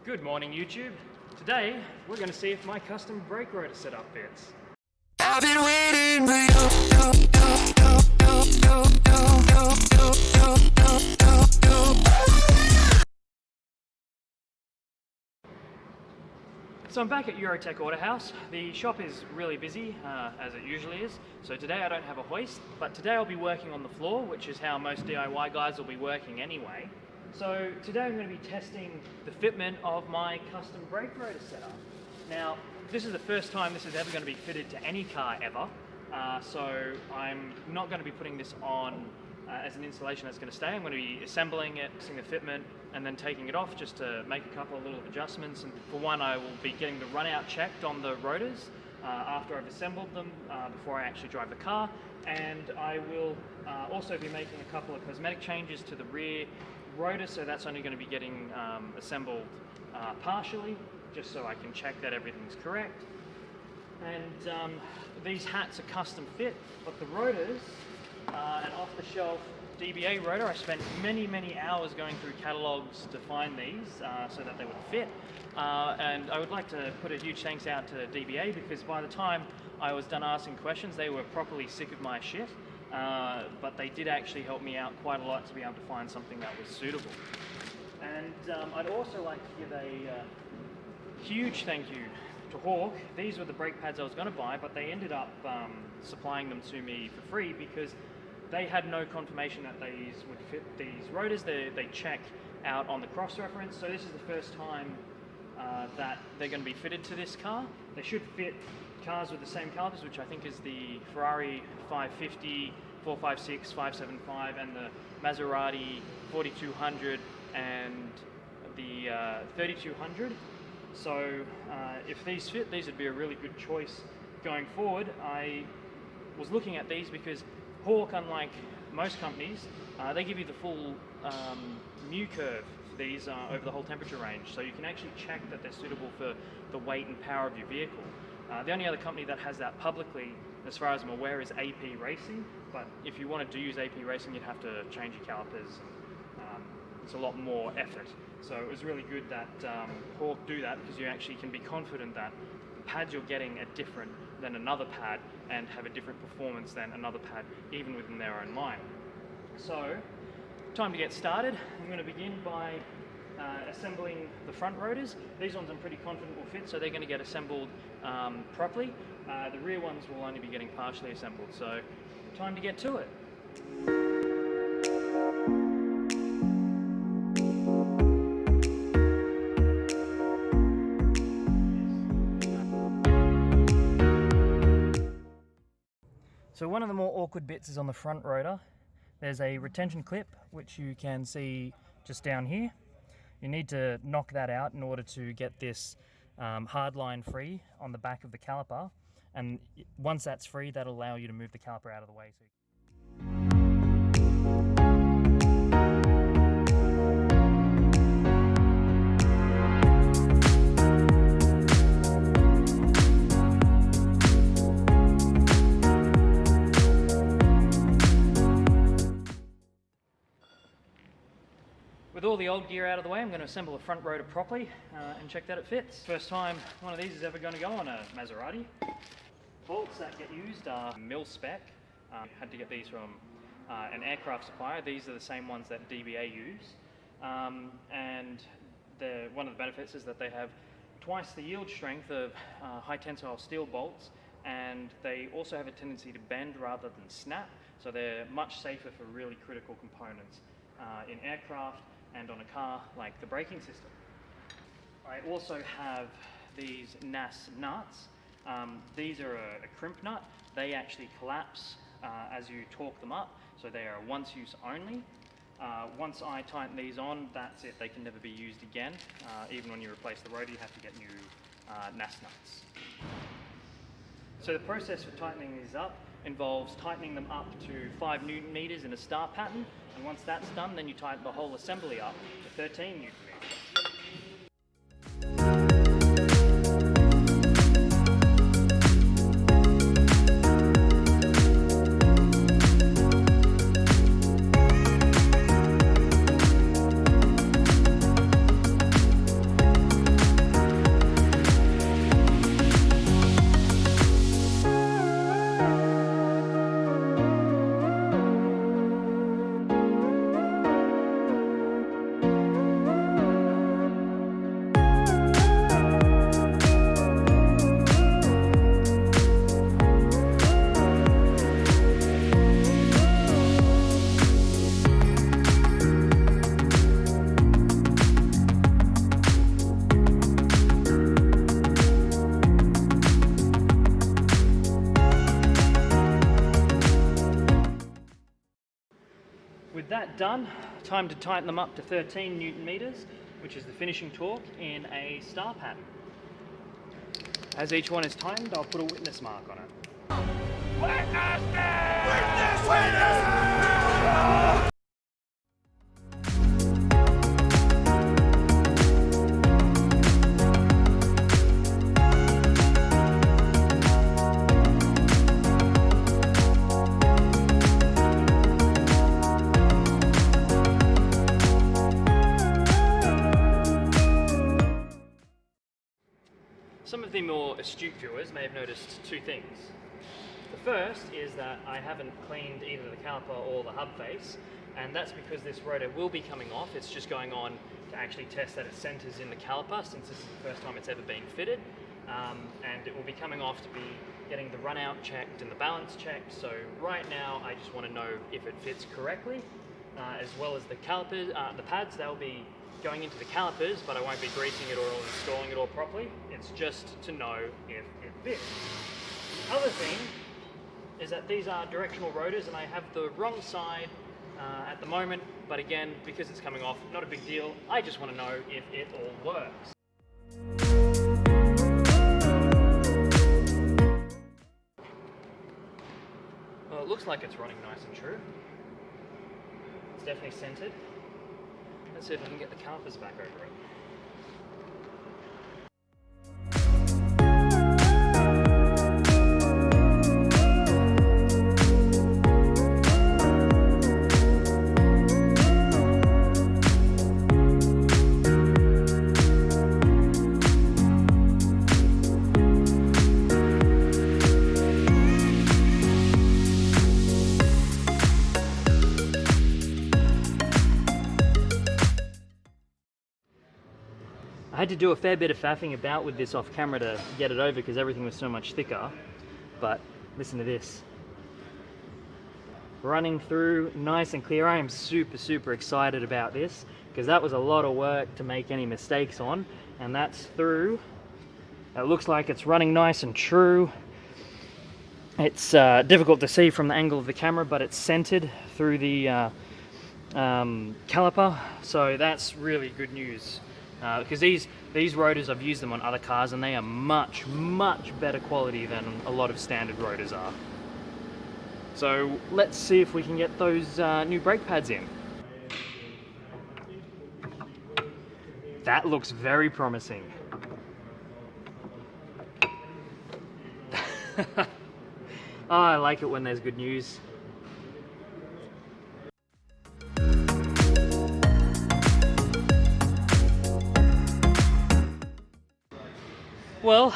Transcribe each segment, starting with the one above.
Good morning, YouTube. Today, we're going to see if my custom brake rotor setup fits. I've been waiting for you. So I'm back at Eurotech Auto House. The shop is really busy, as it usually is. So today I don't have a hoist, but today I'll be working on the floor, which is how most DIY guys will be working anyway. So today I'm going to be testing the fitment of my custom brake rotor setup. Now, this is the first time this is ever going to be fitted to any car ever. So I'm not going to be putting this on as an installation that's going to stay. I'm going to be assembling it, fixing the fitment, and then taking it off just to make a couple of little adjustments. And for one, I will be getting the run out checked on the rotors after I've assembled them before I actually drive the car. And I will also be making a couple of cosmetic changes to the rear rotor, so that's only going to be getting assembled partially, just so I can check that everything's correct. And these hats are custom fit, but the rotors, an off-the-shelf DBA rotor. I spent many hours going through catalogs to find these so that they would fit. And I would like to put a huge thanks out to DBA, because by the time I was done asking questions, they were properly sick of my shit. But they did actually help me out quite a lot to be able to find something that was suitable. And I'd also like to give a huge thank you to Hawk. These were the brake pads I was going to buy, but they ended up supplying them to me for free because they had no confirmation that these would fit these rotors. They check out on the cross-reference, so this is the first time that they're going to be fitted to this car. They should fit cars with the same calipers, which I think is the Ferrari 550, 456, 575, and the Maserati 4200 and the 3200. So if these fit, these would be a really good choice going forward. I was looking at these because Hawk, unlike most companies, they give you the full mu curve for these over the whole temperature range, so you can actually check that they're suitable for the weight and power of your vehicle. The only other company that has that publicly, as far as I'm aware, is AP Racing, but if you wanted to use AP Racing, you'd have to change your calipers. It's a lot more effort. So it was really good that Hawk do that, because you actually can be confident that the pads you're getting are different than another pad and have a different performance than another pad, even within their own line. So, time to get started. I'm going to begin by assembling the front rotors. These ones I'm pretty confident will fit, so they're going to get assembled properly. The rear ones will only be getting partially assembled, so time to get to it. So one of the more awkward bits is on the front rotor. There's a retention clip, which you can see just down here. You need to knock that out in order to get this hard line free on the back of the caliper. And once that's free, that'll allow you to move the caliper out of the way. With all the old gear out of the way, I'm going to assemble a front rotor properly and check that it fits. First time one of these is ever going to go on a Maserati. Bolts that get used are mil spec. Had to get these from an aircraft supplier. These are the same ones that DBA use. And one of the benefits is that they have twice the yield strength of high tensile steel bolts, and they also have a tendency to bend rather than snap, so they're much safer for really critical components in aircraft and on a car like the braking system. I also have these NAS nuts. These are a crimp nut. They actually collapse as you torque them up, so they are once use only. Once I tighten these on, that's it. They can never be used again. Even when you replace the rotor, you have to get new NAS nuts. So the process for tightening these up involves tightening them up to 5 Newton meters in a star pattern, and once that's done, then you tighten the whole assembly up to 13 Newton meters. that done, time to tighten them up to 13 Newton meters, which is the finishing torque in a star pattern. As each one is tightened, I'll put a witness mark on it. Witness! Witness! Some of the more astute viewers may have noticed two things. The first is that I haven't cleaned either the caliper or the hub face, and that's because this rotor will be coming off. It's just going on to actually test that it centers in the caliper, since this is the first time it's ever been fitted, and it will be coming off to be getting the run out checked and the balance checked. So right now I just want to know if it fits correctly, as well as the calipers, the pads. They'll be going into the calipers, but I won't be greasing it or installing it all properly. It's just to know if it fits. The other thing is that these are directional rotors and I have the wrong side at the moment, but again, because it's coming off, not a big deal. I just want to know if it all works. Well, it looks like it's running nice and true. It's definitely centered. Let's see if I can get the calipers back over it. I had to do a fair bit of faffing about with this off camera to get it over because everything was so much thicker, but listen to this. Running through nice and clear. I am super excited about this because that was a lot of work to make any mistakes on, and that's through. It looks like it's running nice and true. It's difficult to see from the angle of the camera, but it's centered through the caliper, so that's really good news. Because these rotors, I've used them on other cars and they are much better quality than a lot of standard rotors are. So let's see if we can get those new brake pads in. That looks very promising. Oh, I like it when there's good news. Well,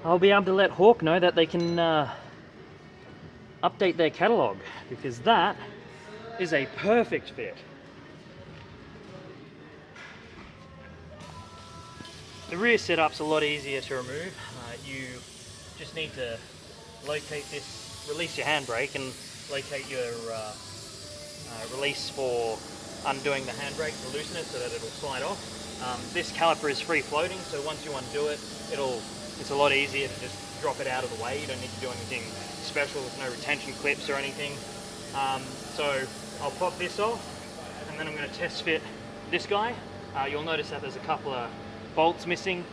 I'll be able to let Hawk know that they can update their catalogue, because that is a perfect fit. The rear setup's a lot easier to remove. You just need to locate this, release your handbrake and locate your release for undoing the handbrake to loosen it so that it'll slide off. This caliper is free floating, so once you undo it, it's a lot easier to just drop it out of the way. You don't need to do anything special with no retention clips or anything. So I'll pop this off and then I'm going to test fit this guy. You'll notice that there's a couple of bolts missing.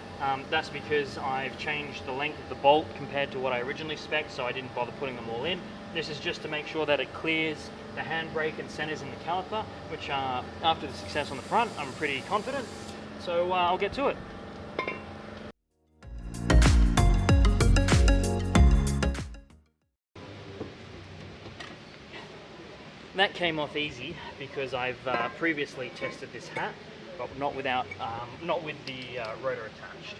That's because I've changed the length of the bolt compared to what I originally spec'd, so I didn't bother putting them all in. This is just to make sure that it clears the handbrake and centers in the caliper, which after the success on the front, I'm pretty confident. So I'll get to it. That came off easy because I've previously tested this hat, but not with the rotor attached.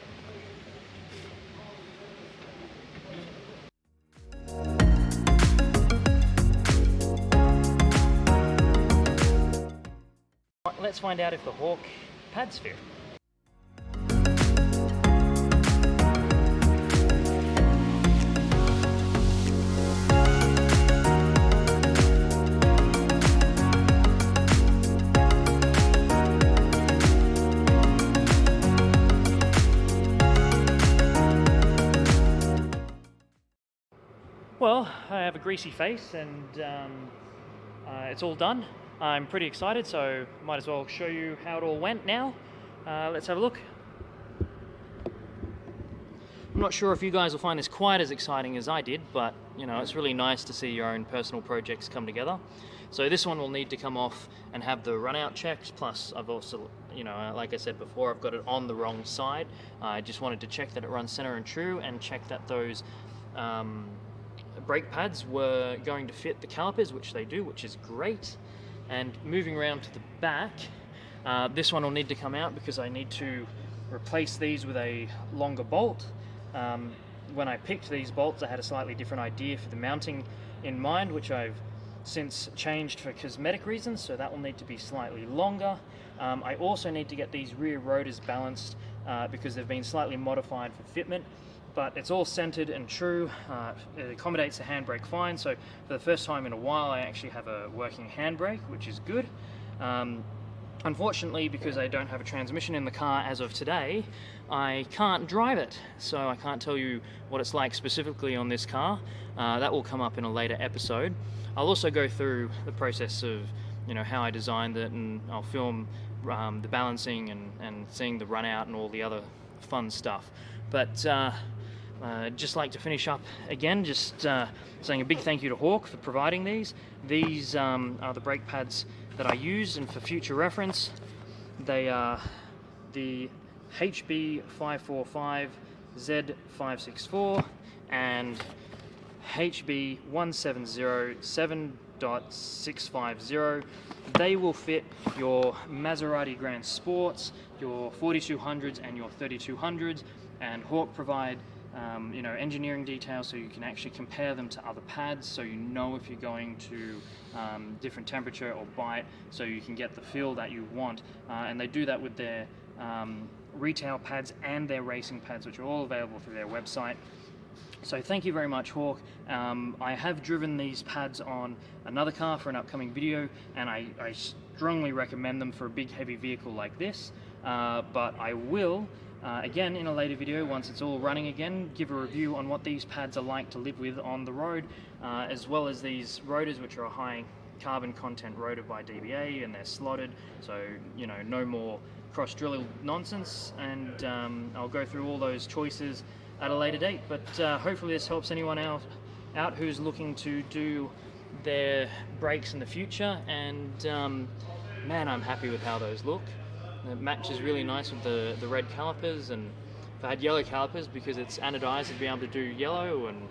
Let's find out if the Hawk pads fit. Well, I have a greasy face and it's all done. I'm pretty excited, so might as well show you how it all went now. Let's have a look. I'm not sure if you guys will find this quite as exciting as I did, but you know, it's really nice to see your own personal projects come together. So this one will need to come off and have the run out checks, plus I've also, you know, like I said before, I've got it on the wrong side. I just wanted to check that it runs center and true, and check that those brake pads were going to fit the calipers, which they do, which is great. And moving around to the back, this one will need to come out because I need to replace these with a longer bolt. When I picked these bolts, I had a slightly different idea for the mounting in mind, which I've since changed for cosmetic reasons, so that will need to be slightly longer. I also need to get these rear rotors balanced because they've been slightly modified for fitment, but it's all centered and true. It accommodates the handbrake fine, so for the first time in a while I actually have a working handbrake, which is good. Unfortunately, because I don't have a transmission in the car as of today, I can't drive it, so I can't tell you what it's like specifically on this car. That will come up in a later episode. I'll also go through the process of, you know, how I designed it, and I'll film the balancing and seeing the run out and all the other fun stuff. But just like to finish up again, just saying a big thank you to Hawk for providing these. These are the brake pads that I use, and for future reference, they are the HB545 Z564 and HB170 7.650. They will fit your Maserati Gransports, your 4200s and your 3200s, and Hawk provide you know, engineering details so you can actually compare them to other pads, so you know if you're going to different temperature or bite, so you can get the feel that you want. And they do that with their retail pads and their racing pads, which are all available through their website. So thank you very much, Hawk. I have driven these pads on another car for an upcoming video, and I strongly recommend them for a big heavy vehicle like this, but I will again in a later video, once it's all running again, give a review on what these pads are like to live with on the road, as well as these rotors, which are a high carbon content rotor by DBA, and they're slotted, so you know, no more cross drill nonsense. And I'll go through all those choices at a later date, but hopefully this helps anyone out who's looking to do their brakes in the future. And man, I'm happy with how those look. It matches really nice with the red calipers, and if I had yellow calipers, because it's anodized, I'd be able to do yellow, and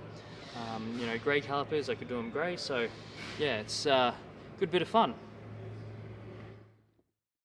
you know, grey calipers, I could do them grey. So yeah, it's a good bit of fun.